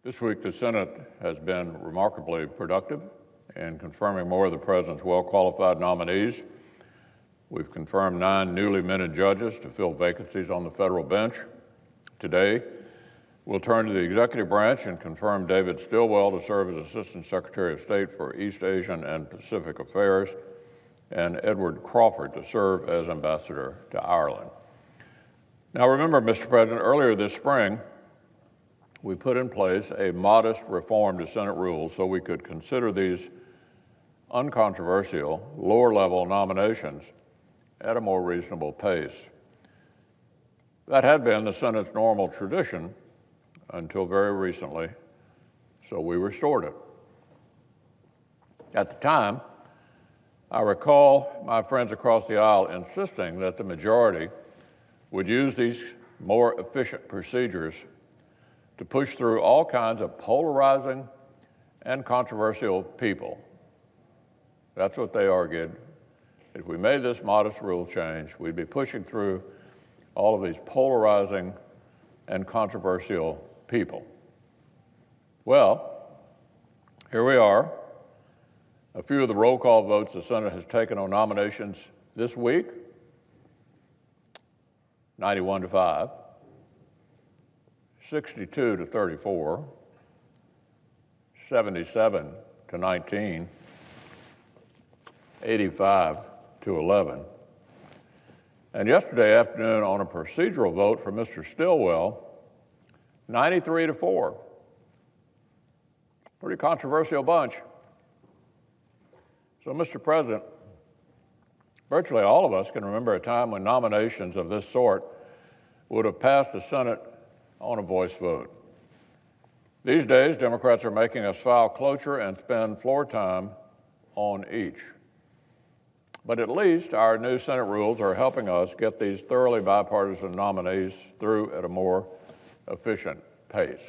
This week, the Senate has been remarkably productive in confirming more of the President's well-qualified nominees. We've confirmed 9 newly minted judges to fill vacancies on the federal bench. Today, we'll turn to the executive branch and confirm David Stilwell to serve as Assistant Secretary of State for East Asian and Pacific Affairs, and Edward Crawford to serve as Ambassador to Ireland. Now remember, Mr. President, earlier this spring, we put in place a modest reform to Senate rules so we could consider these uncontroversial, lower-level nominations at a more reasonable pace. That had been the Senate's normal tradition until very recently, so we restored it. At the time, I recall my friends across the aisle insisting that the majority would use these more efficient procedures to push through all kinds of polarizing and controversial people. That's what they argued. If we made this modest rule change, we'd be pushing through all of these polarizing and controversial people. Well, here we are. A few of the roll call votes the Senate has taken on nominations this week, 91-5. 62-34, 77-19, 85-11. And yesterday afternoon on a procedural vote for Mr. Stilwell, 93-4. Pretty controversial bunch. So, Mr. President, virtually all of us can remember a time when nominations of this sort would have passed the Senate on a voice vote. These days, Democrats are making us file cloture and spend floor time on each. But at least our new Senate rules are helping us get these thoroughly bipartisan nominees through at a more efficient pace.